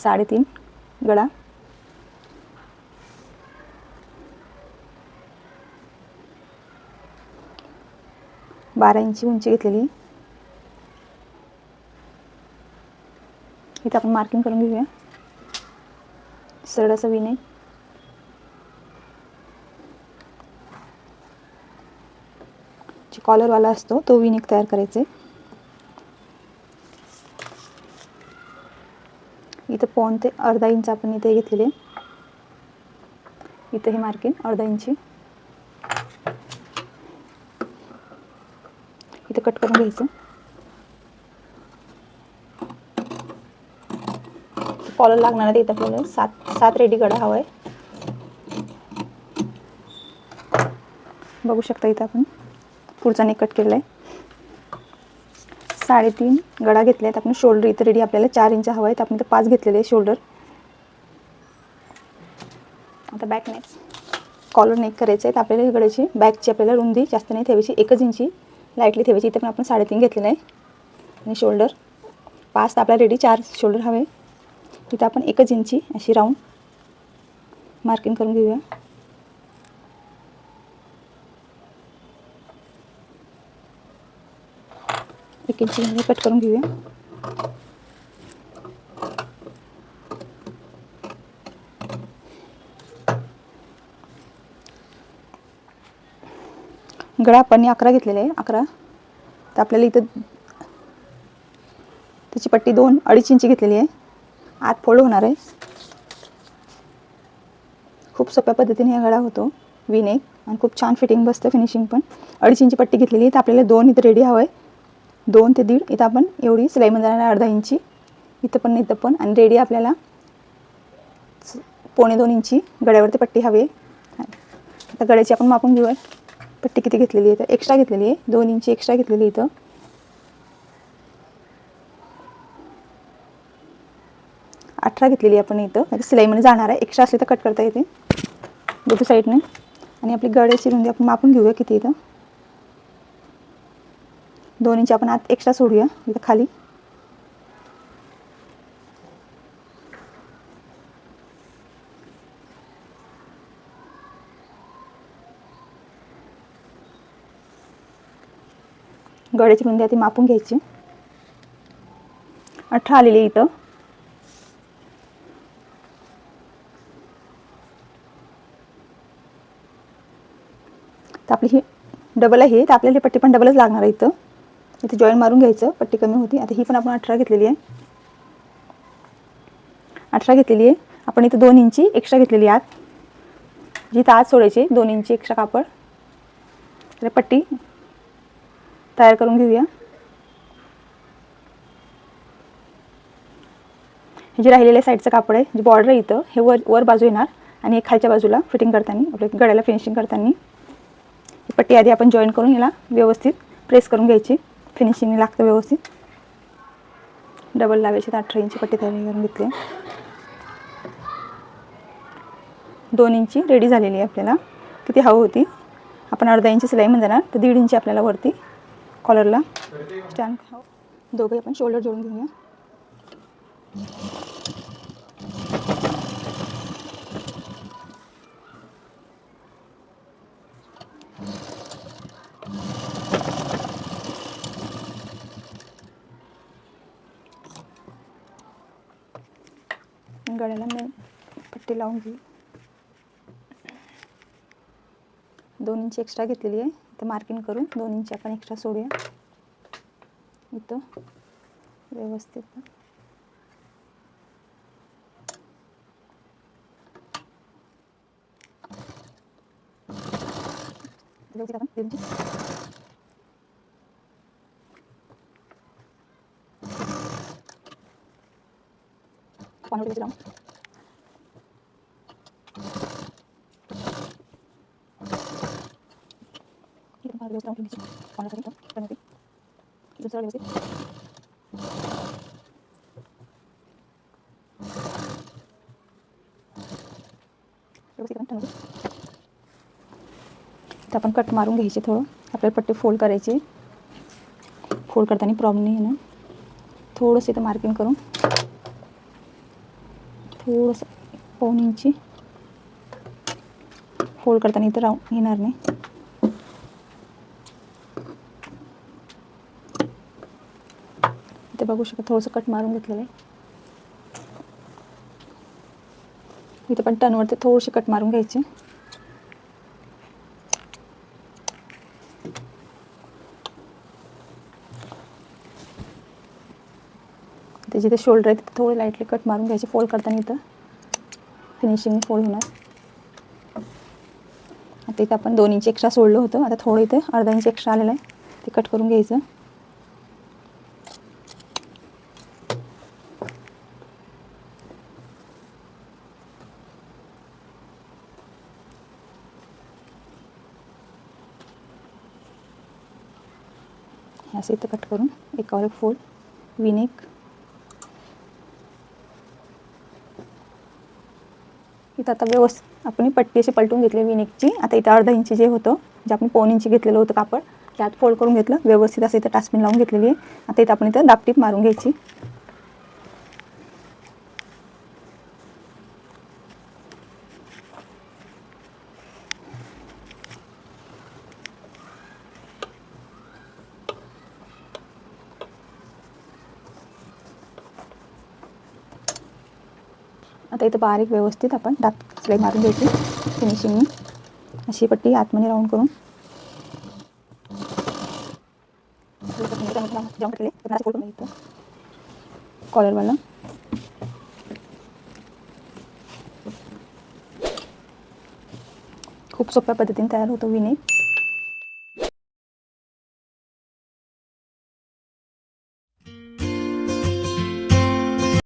3.5 गळा, 12 इंची उंची घेतलेली. इथे आपण मार्किंग करून घेऊया. सरळ असं विने जे कॉलरवाला असतो तो विनेक तयार करायचा आहे. इथं 1.5 ते अर्धा इंच आपण इथे घेतलेले. इथे हे मार्किंग अर्धा इंची. इथे कट करून घ्यायचं. कॉलर लागणार आहे. इथं आपल्याला 7 रेडी गळा हवा आहे. बघू शकता इथं आपण पुढचा नेक कट केलेला आहे. 3.5 गळा घेतले आहेत आपण. शोल्डर इथे रेडी आपल्याला 4 इंच हवा आहे. तर आपण इथं 5 घेतलेले आहे शोल्डर. आता बॅक नेक कॉलर नेक करायचं आहे. तर आपल्याला गळ्याची बॅकची आपल्याला रुंदी जास्त नाही ठेवायची, 1 इंची लाईटली ठेवायची. इथे पण आपण 3.5 घेतलेलं आहे. आणि शोल्डर 5 तर आपल्याला रेडी 4 शोल्डर हवे. इथं आपण 1 इंची अशी राऊंड मार्किंग करून घेऊया. एक इंची कट करून घेऊया. गळा आपण 11 घेतलेला आहे. 11 तर आपल्याला इथं त्याची पट्टी 2-2.5 इंची घेतलेली आहे. आत फोल्ड होणार आहे. खूप सोप्या पद्धतीने हा गळा होतो विनेक आणि खूप छान फिटिंग बसतं. फिनिशिंग पण 2.5 इंची पट्टी घेतलेली आहे. तर आपल्याला 2 इथं रेडी हवं आहे. 2 ते 1.5 इथं आपण एवढी सिलाईमध्ये जाणार अर्धा इंची. इथं पण आणि रेडी आपल्याला 1.25 इंची गळ्यावरती पट्टी हवी आहे. आता गळ्याची आपण मापून घेऊया. पट्टी किती घेतलेली आहे तर एक्स्ट्रा घेतलेली आहे. 2 इंची एक्स्ट्रा घेतलेली इथं. 18 घेतलेली आपण इथं. म्हणजे सिलाईमध्ये जाणार आहे. एक्स्ट्रा असले तर कट करता येते दोन्ही साईडने. आणि आपली गळ्याची रुंदी आपण मापून घेऊया किती इथं. 2 इंची आपण आत एक्स्ट्रा सोडूया इथं खाली. गळ्याची रुंदी आधी मापून घ्यायची. 18 आलेली इथं. तर आपली ही डबल आहे. तर आपल्याला ही पट्टी पण डबलच लागणार आहे. इथं जॉईन मारून घ्यायचं, पट्टी कमी होती. आता ही पण आपण 18 घेतलेली आहे. 18 घेतलेली आहे आपण. इथं 2 इंची एक्स्ट्रा घेतलेली आहे आत. जिथं आत सोडायची 2 इंची एक्स्ट्रा कापड. तर पट्टी तयार करून घेऊया. हे जे राहिलेल्या साईडचं कापड आहे, जे बॉर्डर आहे इथं, हे वर बाजू येणार आणि हे खालच्या बाजूला फिटिंग करताना आपल्या गळ्याला फिनिशिंग करताना ही पट्टी आधी आपण जॉईन करून याला व्यवस्थित प्रेस करून घ्यायची. फिनिशिंग लागतं व्यवस्थित. डबल लावायची. तर 18 इंची पट्टी तयार करून घेतली. 2 इंची रेडी झालेली आहे. आपल्याला किती हवी होती आपण अर्धा इंची सिलाईमध्ये जाणार. तर 1.5 इंची आपल्याला वरती कॉलरला स्टँड. दोघे आपण शोल्डर जोडून घेऊया. गळ्याला मी पट्टी लावून घेऊ. 2 इंची एक्स्ट्रा घेतलेली आहे. इथं मार्किंग करून 2 इंची आपण एक्स्ट्रा सोडूया. इथं व्यवस्थित लावून तर आपण कट मारून घ्यायचे. थोडं आपल्याला पट्टी फोल्ड करायची. फोल्ड करताना प्रॉब्लेम नाही आहे ना. थोडंसं इथं मार्किंग करून थोडंसं 1.5 इंची फोल्ड करताना इथं राहून येणार नाही. इथे बघू शकता थोडंसं कट मारून घेतलेलं आहे. इथं पण टर्नवरती थोडीशी कट मारून घ्यायची. ते जिथे शोल्डर आहे तिथे थोडे लाईटली कट मारून घ्यायचे. फोल्ड करताना इथं फिनिशिंग फोल्ड होणार. आता इथं आपण 2 इंच एक्स्ट्रा सोडलं होतं. आता थोडं इथे अर्धा इंच एक्स्ट्रा आलेलं आहे, ते कट करून घ्यायचं. असं इथं कट करून एकावर एक फोल्ड, V-neck. इथं आता व्यवस्थित आपण पट्टी अशी पलटून घेतली V-neckची. आता इथं अर्धा इंची जे होतं, जे आपण 1.25 इंची घेतलेलं होतं कापड, त्यात फोल्ड करून घेतलं. व्यवस्थित असं इथं टाचपिन लावून घेतलेली आहे. आता इथं आपण इथं दाबटीप मारून घ्यायची. आता इथं बारीक व्यवस्थित आपण दाब सिलाई मारून घ्यायची. फिनिशिंगनी अशी पट्टी आतमध्ये राऊंड करून कॉलरवाला खूप सोप्या पद्धतीने तयार होतो V-neck.